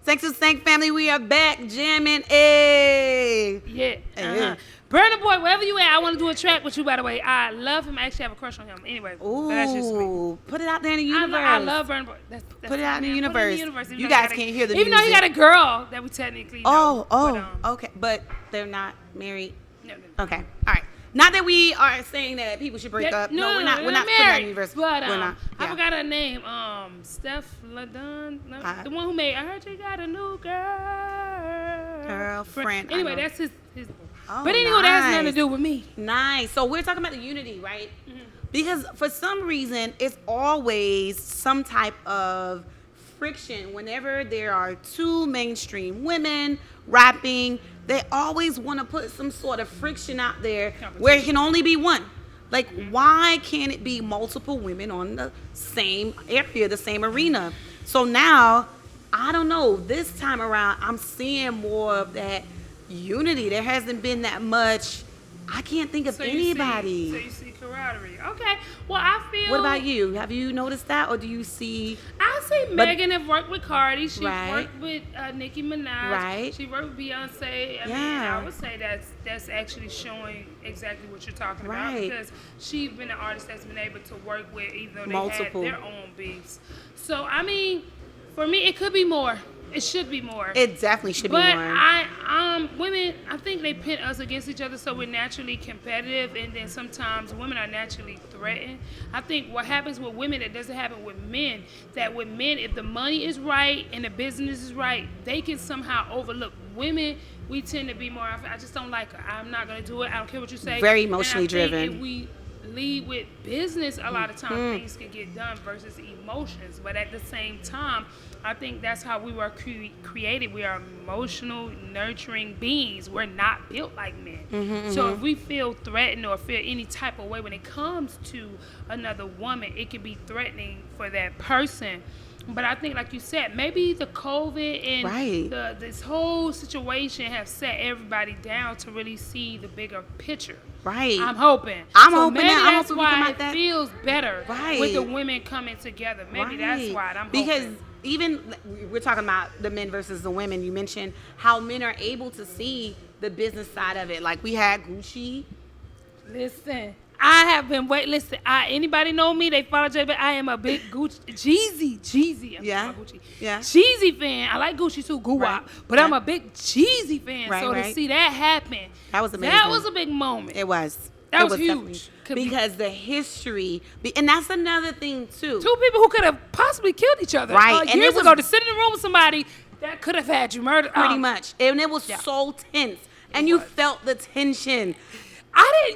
Thanks to Stank family, we are back jamming. Hey. Yeah. Burna Boy, wherever you at, I want to do a track with you, by the way. I love him. I actually have a crush on him. Anyway, Ooh, but that's just me. Put it out there in the universe. I love Burna Boy. Put it out in the universe. Even You though guys can't hear the music. Even though he got a girl that we technically know. Okay. But they're not married? No. Okay. All right. Not that we are saying that people should break up. No, we're not putting that in the universe. But we're not. Yeah. I forgot her name. Steph Ladon. The one who made I Heard You Got a New Girlfriend. Anyway, that's his Oh, but anyway, that has nothing to do with me. Nice. So we're talking about the unity, right? Mm-hmm. Because for some reason, it's always some type of friction whenever there are two mainstream women rapping. They always want to put some sort of friction out there where it can only be one. Like, why can't it be multiple women on the same area, the same arena? So now, I don't know. This time around, I'm seeing more of that unity. There hasn't been that much. I can't think of anybody. So you see camaraderie. Okay. Well, I feel. What about you? Have you noticed that, or do you see? I see Megan have worked with Cardi. She Right. worked with Nicki Minaj. Right. She worked with Beyonce. I mean, I would say that's actually showing exactly what you're talking about, because she's been an artist that's been able to work with, even though they Multiple. had their own beefs. So I mean, for me, it could be more. It should be more. It definitely should be more. But women, I think they pit us against each other, so we're naturally competitive, and then sometimes women are naturally threatened. I think what happens with women that doesn't happen with men, that with men, if the money is right and the business is right, they can somehow overlook. Women, we tend to be more, I just don't like her. I'm not going to do it. I don't care what you say. Very emotionally and I think driven. If we lead with business, a lot of times things can get done versus emotions. But at the same time, I think that's how we were created. We are emotional, nurturing beings. We're not built like men. So if we feel threatened or feel any type of way when it comes to another woman, it can be threatening for that person. But I think, like you said, maybe the COVID and this whole situation have set everybody down to really see the bigger picture. Right. I'm hoping. I'm so hoping maybe that. I'm that's hoping we come why out that. it feels better Right. with the women coming together. Maybe that's why. I'm hoping. Because even we're talking about the men versus the women. You mentioned how men are able to see the business side of it. Like we had Gucci. Listen, I have been listen, anybody know me? They follow Jay, but I am a big Gucci, Jeezy. I'm Gucci. Yeah. Jeezy fan. I like Gucci too, Guwap, but I'm a big Jeezy fan. So to see that happen, that was amazing. That was a big moment. It was. That was huge. Because the history, and that's another thing too. Two people who could have possibly killed each other. Right. And years ago, to sit in the room with somebody that could have had you murdered. Pretty much. And it was so tense. And you felt the tension.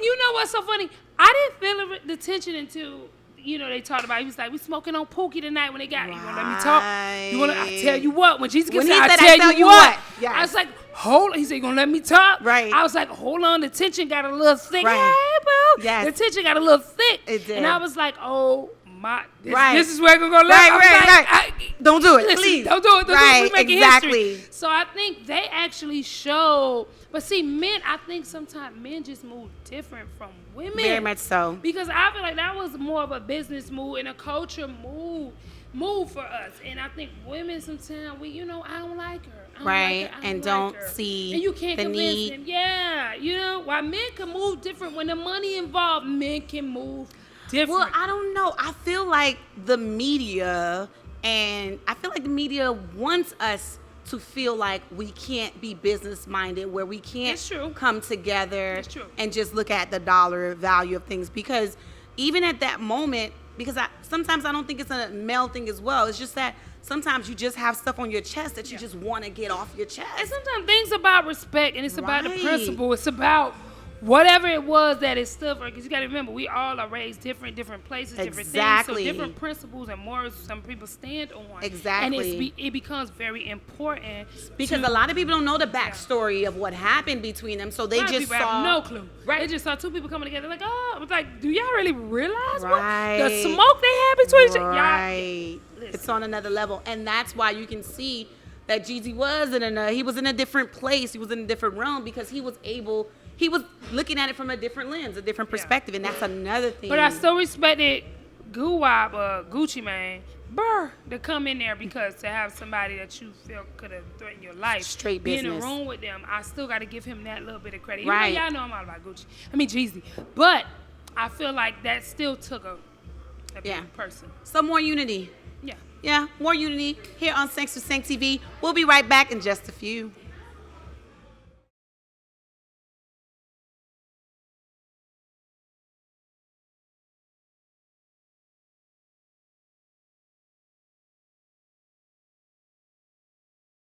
You know what's so funny? I didn't feel the tension until, they talked about, he was like, we smoking on Pookie tonight when they got, you want to let me talk? I tell you what, when Jesus gets out, I tell you what. Yes. I was like, hold on. He said, you going to let me talk? Right. I was like, hold on. The tension got a little thick. Right. Hey, bro. Yes. The tension got a little thick. It did. And I was like, oh, this is where it's going to go left. Right. Don't do it, listen, please. Don't do it. Right, exactly. History. So I think they actually showed. But see, men, I think sometimes men just move different from women. Very much so. Because I feel like that was more of a business move and a culture move for us. And I think women sometimes, I don't like her. And don't see and you can't the convince need. them. Yeah, while men can move different, when the money involved, men can move different. Well, I don't know. I feel like the media wants us to feel like we can't be business minded, where we can't come together and just look at the dollar value of things. Because even at that moment, because sometimes I don't think it's a male thing as well. It's just that sometimes you just have stuff on your chest that you just want to get off your chest. And sometimes things about respect, and it's about the principle. It's about whatever it was that it stood for. Because you got to remember, we all are raised different places, different things. So different principles and morals some people stand on. Exactly. And it becomes very important. Because a lot of people don't know the backstory of what happened between them. So they just saw. Have no clue. Right. They just saw two people coming together like, oh, I was like, do y'all really realize what the smoke they had between each other? Right. It's on another level. And that's why you can see that Jeezy was in a different place. He was in a different realm because he was looking at it from a different lens, a different perspective, and that's another thing. But I still respected Gucci Mane to come in there, because to have somebody that you feel could have threatened your life, Straight be in business. the room with them, I still got to give him that little bit of credit. Right. Y'all know I'm all about Gucci. I mean Jeezy, but I feel like that still took a big person. So more unity. Yeah. Yeah, more unity here on Seg3 TV. We'll be right back in just a few.